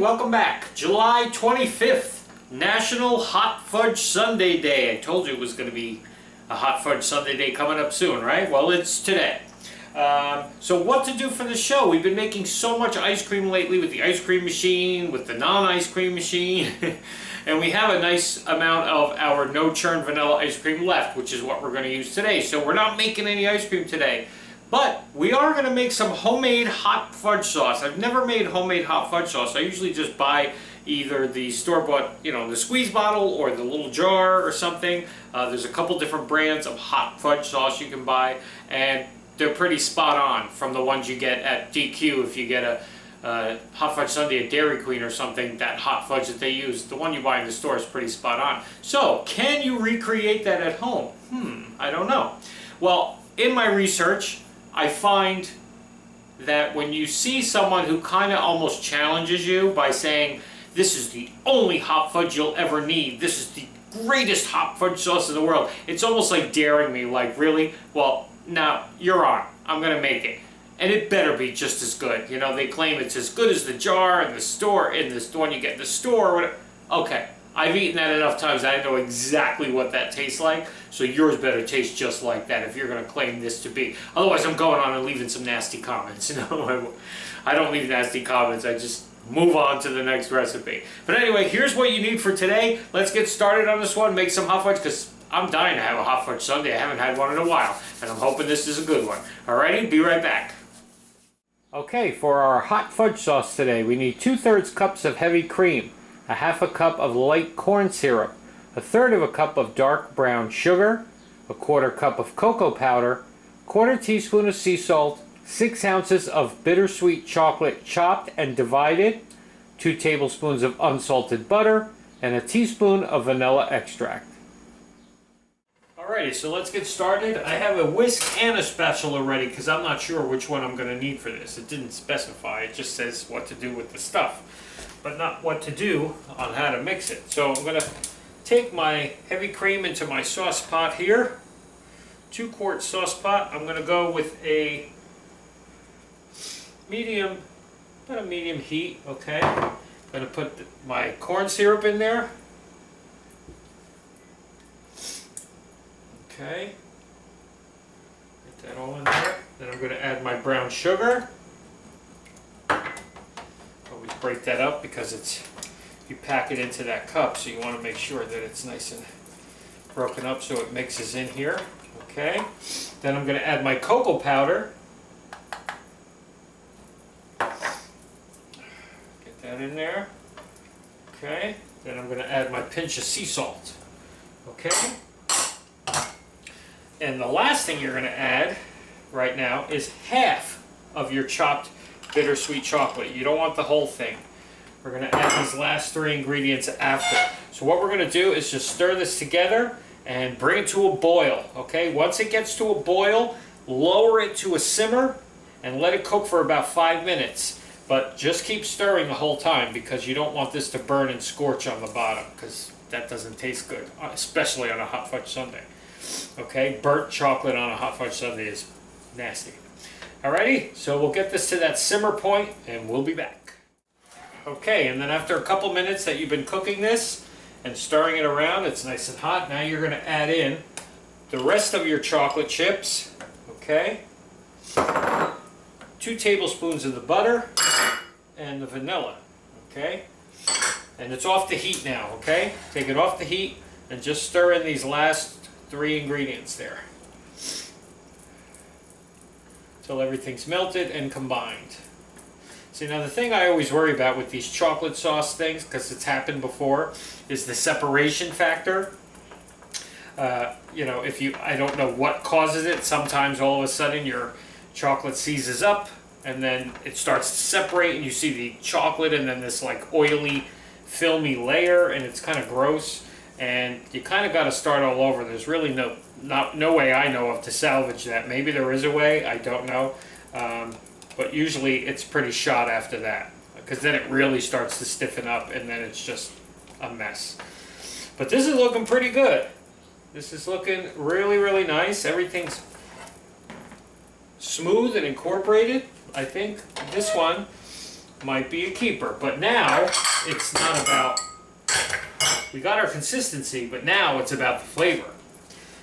welcome back. July 25th, National Hot Fudge Sundae Day. I told you it was going to be a Hot Fudge Sundae Day coming up soon, right? Well, it's today. So what to do for the show? We've been making so much ice cream lately with the ice cream machine, with the non-ice cream machine, and we have a nice amount of our no-churn vanilla ice cream left, which is what we're going to use today. So we're not making any ice cream today, but we are going to make some homemade hot fudge sauce. I've never made homemade hot fudge sauce. I usually just buy either the store-bought, the squeeze bottle or the little jar or something. There's a couple different brands of hot fudge sauce you can buy, and they're pretty spot on from the ones you get at DQ. If you get a hot fudge sundae at Dairy Queen or something, that hot fudge that they use, the one you buy in the store is pretty spot on. So, can you recreate that at home? I don't know. Well, in my research, I find that when you see someone who kind of almost challenges you by saying, this is the only hot fudge you'll ever need, this is the greatest hot fudge sauce in the world, it's almost like daring me, like, really? Well, now, you're on. I'm going to make it. And it better be just as good. You know, they claim it's as good as the jar in the store, in this one you get in the store, or whatever. Okay, I've eaten that enough times, I know exactly what that tastes like, so yours better taste just like that if you're going to claim this to be. Otherwise, I'm going on and leaving some nasty comments. No, I don't leave nasty comments, I just move on to the next recipe. But anyway, here's what you need for today. Let's get started on this one, make some hot fudge, because I'm dying to have a hot fudge sundae. I haven't had one in a while, and I'm hoping this is a good one. Alrighty, be right back. Okay, for our hot fudge sauce today, we need 2/3 cups of heavy cream, a 1/2 cup of light corn syrup, 1/3 cup of dark brown sugar, 1/4 cup of cocoa powder, 1/4 teaspoon of sea salt, 6 ounces of bittersweet chocolate chopped and divided, 2 tablespoons of unsalted butter, and a teaspoon of vanilla extract. Alrighty, so let's get started. I have a whisk and a spatula ready because I'm not sure which one I'm going to need for this. It didn't specify, it just says what to do with the stuff, but not what to do on how to mix it. So I'm going to take my heavy cream into my sauce pot here, 2-quart sauce pot. I'm going to go with a medium, about a medium heat, okay. I'm going to put my corn syrup in there. Okay, get that all in there. Then I'm going to add my brown sugar. Always break that up because you pack it into that cup, so you want to make sure that it's nice and broken up so it mixes in here. Okay, then I'm going to add my cocoa powder. Get that in there. Okay, then I'm going to add my pinch of sea salt. Okay. And the last thing you're going to add right now is 1/2 of your chopped bittersweet chocolate. You don't want the whole thing. We're going to add these last 3 ingredients after. So what we're going to do is just stir this together and bring it to a boil. Okay, once it gets to a boil, lower it to a simmer and let it cook for about 5 minutes. But just keep stirring the whole time because you don't want this to burn and scorch on the bottom, because that doesn't taste good, especially on a hot fudge sundae. Okay, burnt chocolate on a hot fudge sundae is nasty. Alrighty, so we'll get this to that simmer point and we'll be back. Okay, and then after a couple minutes that you've been cooking this and stirring it around, it's nice and hot. Now you're going to add in the rest of your chocolate chips. Okay, 2 tablespoons of the butter and the vanilla. Okay, and it's off the heat now. Okay, take it off the heat and just stir in these last 3 ingredients there until everything's melted and combined. See, now the thing I always worry about with these chocolate sauce things, because it's happened before, is the separation factor. I don't know what causes it. Sometimes all of a sudden your chocolate seizes up and then it starts to separate and you see the chocolate and then this like oily, filmy layer, and it's kind of gross. And you kind of got to start all over. There's really no way I know of to salvage that. Maybe there is a way, I don't know. But usually it's pretty shot after that, because then it really starts to stiffen up and then it's just a mess. But this is looking pretty good. This is looking really, really nice. Everything's smooth and incorporated. I think this one might be a keeper. But now, it's not about, we got our consistency, but now it's about the flavor.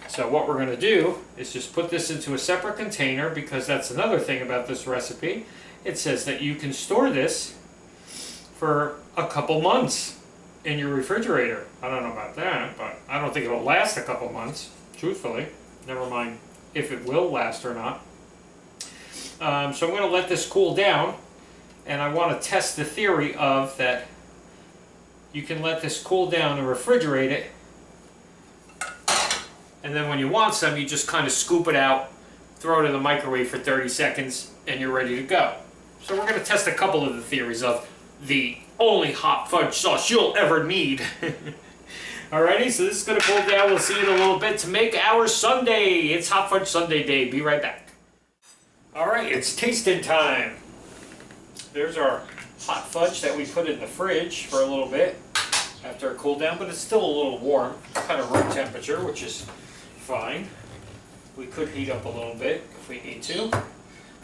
So what we're going to do is just put this into a separate container, because that's another thing about this recipe. It says that you can store this for a couple months in your refrigerator. I don't know about that, but I don't think it'll last a couple months, truthfully. Never mind if it will last or not. So I'm going to let this cool down, and I want to test the theory of that you can let this cool down and refrigerate it, and then when you want some, you just kind of scoop it out, throw it in the microwave for 30 seconds, and you're ready to go. So we're going to test a couple of the theories of the only hot fudge sauce you'll ever need. Alrighty, so this is going to cool down. We'll see you in a little bit to make our sundae. It's Hot Fudge Sundae Day. Be right back. Alright, it's tasting time. There's our hot fudge that we put in the fridge for a little bit after it cooled down, but it's still a little warm, kind of room temperature, which is fine. We could heat up a little bit if we need to.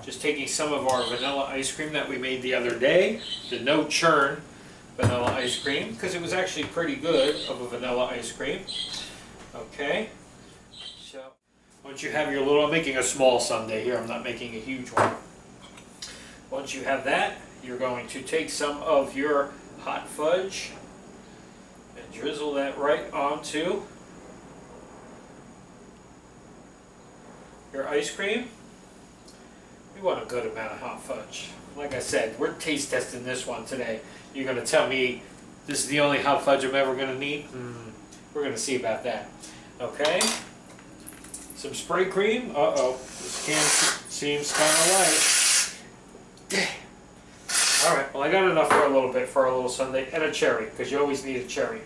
Just taking some of our vanilla ice cream that we made the other day, the no churn vanilla ice cream, because it was actually pretty good of a vanilla ice cream. Okay, so once you have your little, I'm making a small sundae here, I'm not making a huge one. Once you have that, you're going to take some of your hot fudge and drizzle that right onto your ice cream. We want a good amount of hot fudge. Like I said, we're taste testing this one today. You're going to tell me this is the only hot fudge I'm ever going to need? We're going to see about that. Okay. Some spray cream. Uh-oh. This can seems kind of light. Alright, well I got enough for a little bit for a little sundae. And a cherry, because you always need a cherry.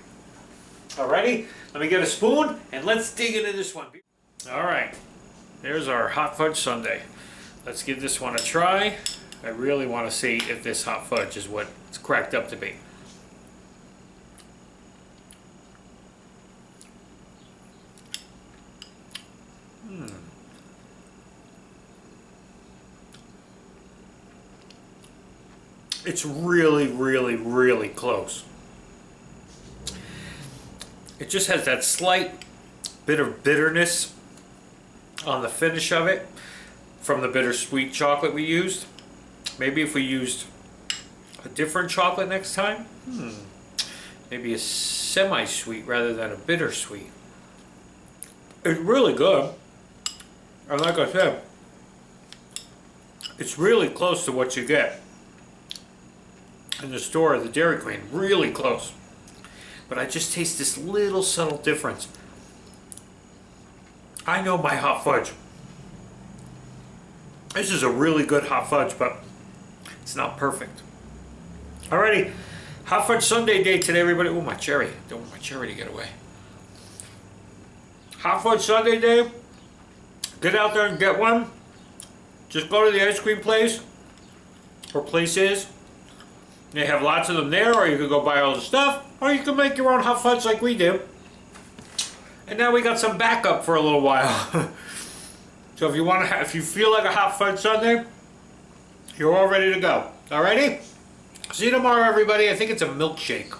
Alrighty, let me get a spoon and let's dig into this one. Alright, there's our hot fudge sundae. Let's give this one a try. I really want to see if this hot fudge is what it's cracked up to be. It's really, really, really close. It just has that slight bit of bitterness on the finish of it from the bittersweet chocolate we used. Maybe if we used a different chocolate next time, maybe a semi-sweet rather than a bittersweet. It's really good. And like I said, it's really close to what you get in the store, the Dairy Queen. Really close. But I just taste this little subtle difference. I know my hot fudge. This is a really good hot fudge, but it's not perfect. Alrighty, Hot Fudge Sundae Day today, everybody. Oh, my cherry. Don't want my cherry to get away. Hot Fudge Sundae Day. Get out there and get one. Just go to the ice cream place or places. They have lots of them there, or you can go buy all the stuff, or you can make your own hot fudge like we do. And now we got some backup for a little while. So if you want to, if you feel like a hot fudge sundae, you're all ready to go. Alrighty? See you tomorrow, everybody. I think it's a milkshake.